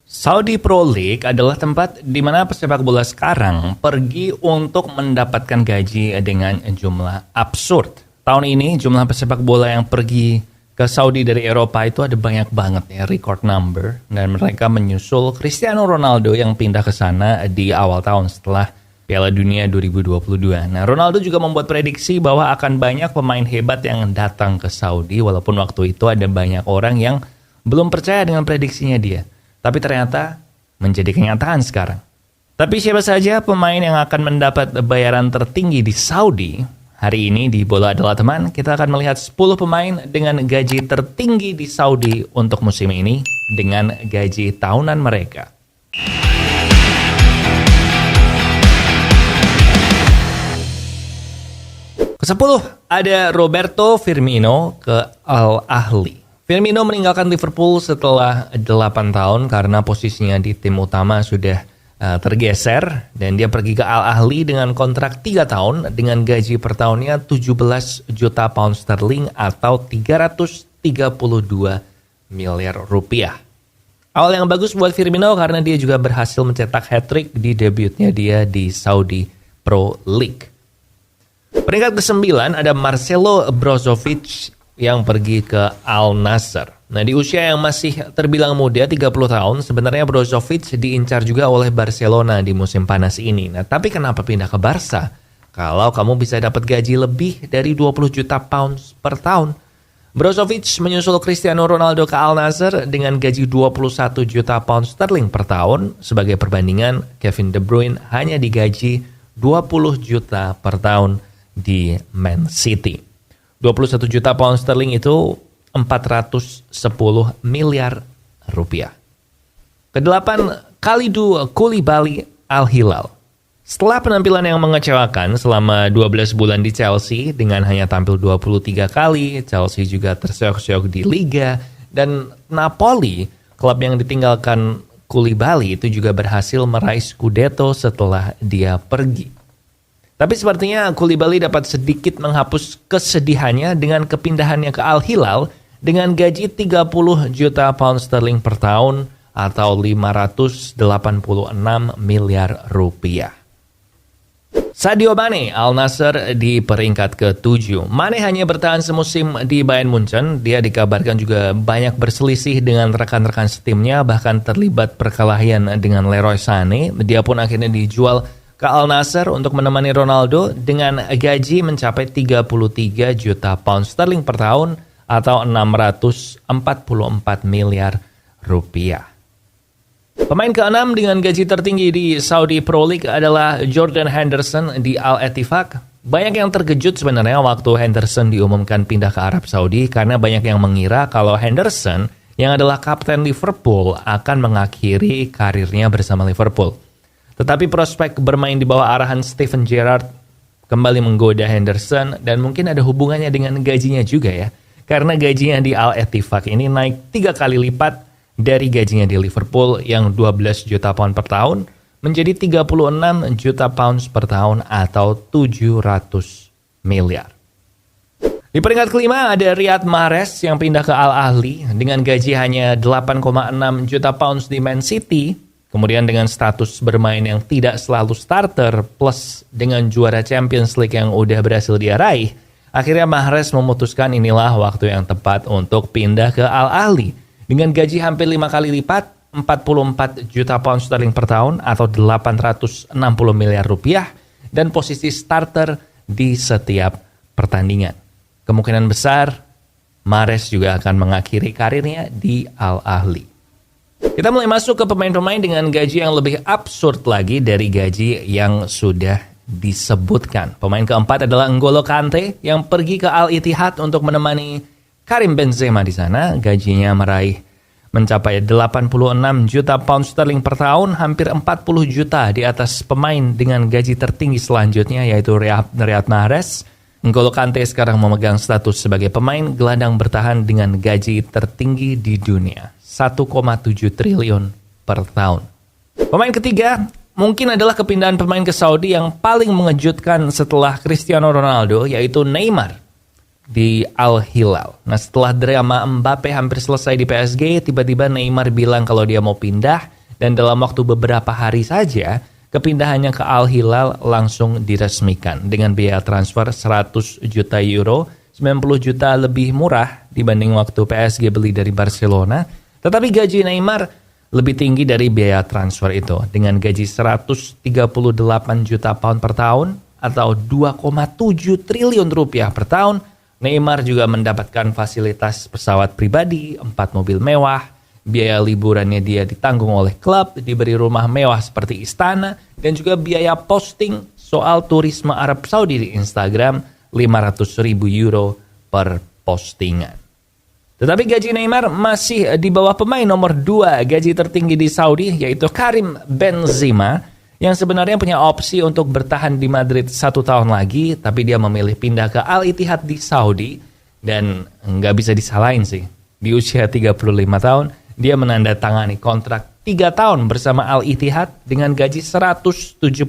Saudi Pro League adalah tempat di mana pesepak bola sekarang pergi untuk mendapatkan gaji dengan jumlah absurd. Tahun ini jumlah pesepak bola yang pergi ke Saudi dari Eropa itu ada banyak banget ya, record number. Dan mereka menyusul Cristiano Ronaldo yang pindah ke sana di awal tahun setelah Piala Dunia 2022. Nah, Ronaldo juga membuat prediksi bahwa akan banyak pemain hebat yang datang ke Saudi, walaupun waktu itu ada banyak orang yang belum percaya dengan prediksinya dia. Tapi ternyata menjadi kenyataan sekarang. Tapi siapa saja pemain yang akan mendapat bayaran tertinggi di Saudi? Hari ini di Bola Adalah Teman, kita akan melihat 10 pemain dengan gaji tertinggi di Saudi untuk musim ini dengan gaji tahunan mereka. Ke-10 ada Roberto Firmino ke Al Ahly. Firmino meninggalkan Liverpool setelah 8 tahun karena posisinya di tim utama sudah tergeser dan dia pergi ke Al Ahly dengan kontrak 3 tahun dengan gaji per tahunnya 17 juta pound sterling atau 332 miliar rupiah. Awal yang bagus buat Firmino karena dia juga berhasil mencetak hat-trick di debutnya dia di Saudi Pro League. Peringkat ke-9 ada Marcelo Brozovic yang pergi ke Al Nassr. Nah, di usia yang masih terbilang muda, 30 tahun, sebenarnya Brozovic diincar juga oleh Barcelona di musim panas ini. Nah, tapi kenapa pindah ke Barca? Kalau kamu bisa dapat gaji lebih dari 20 juta pounds per tahun. Brozovic menyusul Cristiano Ronaldo ke Al Nassr dengan gaji 21 juta pounds sterling per tahun. Sebagai perbandingan, Kevin De Bruyne hanya digaji 20 juta per tahun di Man City. 21 juta pound sterling itu 410 miliar rupiah. Kedelapan, Kalidou Koulibaly Al Hilal. Setelah penampilan yang mengecewakan selama 12 bulan di Chelsea dengan hanya tampil 23 kali, Chelsea juga terseok-seok di Liga, dan Napoli, klub yang ditinggalkan Koulibaly itu juga berhasil meraih Scudetto setelah dia pergi. Tapi sepertinya Koulibaly dapat sedikit menghapus kesedihannya dengan kepindahannya ke Al Hilal dengan gaji 30 juta pound sterling per tahun atau 586 miliar rupiah. Sadio Mane Al Nassr di peringkat ke-7. Mane hanya bertahan semusim di Bayern Munchen. Dia dikabarkan juga banyak berselisih dengan rekan-rekan setimnya, bahkan terlibat perkelahian dengan Leroy Sané. Dia pun akhirnya dijual ke Al Nassr untuk menemani Ronaldo dengan gaji mencapai 33 juta pound sterling per tahun atau 644 miliar rupiah. Pemain ke-6 dengan gaji tertinggi di Saudi Pro League adalah Jordan Henderson di Al Ettifaq. Banyak yang terkejut sebenarnya waktu Henderson diumumkan pindah ke Arab Saudi karena banyak yang mengira kalau Henderson yang adalah kapten Liverpool akan mengakhiri karirnya bersama Liverpool. Tetapi prospek bermain di bawah arahan Steven Gerrard kembali menggoda Henderson dan mungkin ada hubungannya dengan gajinya juga ya. Karena gajinya di Al Ettifaq ini naik 3 kali lipat dari gajinya di Liverpool yang 12 juta pound per tahun menjadi 36 juta pounds per tahun atau 700 miliar. Di peringkat kelima ada Riyad Mahrez yang pindah ke Al Ahly dengan gaji hanya 8,6 juta pounds di Man City. Kemudian dengan status bermain yang tidak selalu starter plus dengan juara Champions League yang udah berhasil dia raih, akhirnya Mahrez memutuskan inilah waktu yang tepat untuk pindah ke Al Ahly. Dengan gaji hampir 5 kali lipat, 44 juta pound sterling per tahun atau 860 miliar rupiah dan posisi starter di setiap pertandingan. Kemungkinan besar Mahrez juga akan mengakhiri karirnya di Al Ahly. Kita mulai masuk ke pemain-pemain dengan gaji yang lebih absurd lagi dari gaji yang sudah disebutkan. Pemain keempat adalah N'Golo Kante yang pergi ke Al Ittihad untuk menemani Karim Benzema di sana. Gajinya meraih mencapai 86 juta pound sterling per tahun, hampir 40 juta di atas pemain dengan gaji tertinggi selanjutnya yaitu Riyad Mahrez. N'Golo Kante sekarang memegang status sebagai pemain gelandang bertahan dengan gaji tertinggi di dunia. 1,7 triliun per tahun. Pemain ketiga mungkin adalah kepindahan pemain ke Saudi yang paling mengejutkan setelah Cristiano Ronaldo, yaitu Neymar di Al Hilal. Nah, setelah drama Mbappe hampir selesai di PSG, tiba-tiba Neymar bilang kalau dia mau pindah Dan dalam waktu beberapa hari saja, kepindahannya ke Al Hilal langsung diresmikan dengan biaya transfer 100 juta euro, 90 juta lebih murah dibanding waktu PSG beli dari Barcelona. Tetapi gaji Neymar lebih tinggi dari biaya transfer itu dengan gaji 138 juta pound per tahun atau 2,7 triliun rupiah per tahun. Neymar juga mendapatkan fasilitas pesawat pribadi, 4 mobil mewah, biaya liburannya dia ditanggung oleh klub, diberi rumah mewah seperti istana, dan juga biaya posting soal turisme Arab Saudi di Instagram 500.000 euro per postingan. Tetapi gaji Neymar masih di bawah pemain nomor 2 gaji tertinggi di Saudi, yaitu Karim Benzema, yang sebenarnya punya opsi untuk bertahan di Madrid 1 tahun lagi, tapi dia memilih pindah ke Al Ittihad di Saudi, dan nggak bisa disalahin sih. Di usia 35 tahun, dia menandatangani kontrak 3 tahun bersama Al Ittihad dengan gaji 172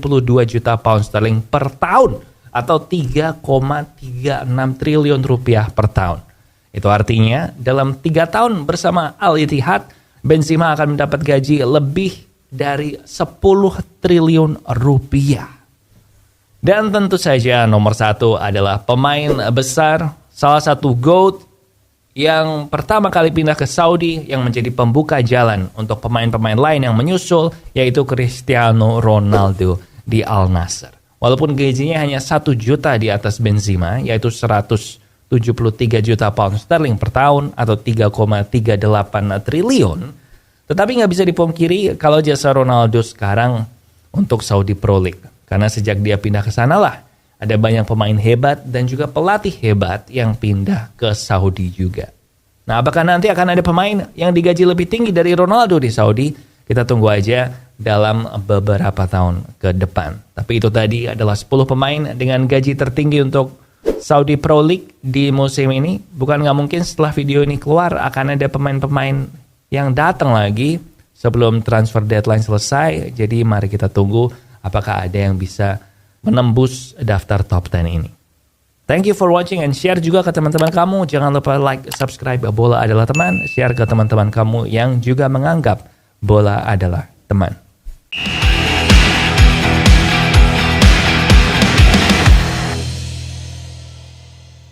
juta pound sterling per tahun, atau 3,36 triliun rupiah per tahun. Itu artinya, dalam 3 tahun bersama Al Ittihad, Benzema akan mendapat gaji lebih dari 10 triliun rupiah. Dan tentu saja nomor 1 adalah pemain besar, salah satu GOAT yang pertama kali pindah ke Saudi yang menjadi pembuka jalan untuk pemain-pemain lain yang menyusul, yaitu Cristiano Ronaldo di Al Nassr. Walaupun gajinya hanya 1 juta di atas Benzema, yaitu 173 juta pound sterling per tahun atau 3,38 triliun, tetapi nggak bisa dipungkiri kalau jasa Ronaldo sekarang untuk Saudi Pro League. Karena sejak dia pindah ke sana lah, ada banyak pemain hebat dan juga pelatih hebat yang pindah ke Saudi juga. Nah, apakah nanti akan ada pemain yang digaji lebih tinggi dari Ronaldo di Saudi? Kita tunggu aja dalam beberapa tahun ke depan. Tapi itu tadi adalah 10 pemain dengan gaji tertinggi untuk Saudi Pro League di musim ini. Bukan nggak mungkin setelah video ini keluar akan ada pemain-pemain yang datang lagi sebelum transfer deadline selesai. Jadi mari kita tunggu apakah ada yang bisa menembus daftar top 10 ini. Thank you for watching and share juga ke teman-teman kamu. Jangan lupa like, subscribe Bola Adalah Teman. Share ke teman-teman kamu yang juga menganggap bola adalah teman.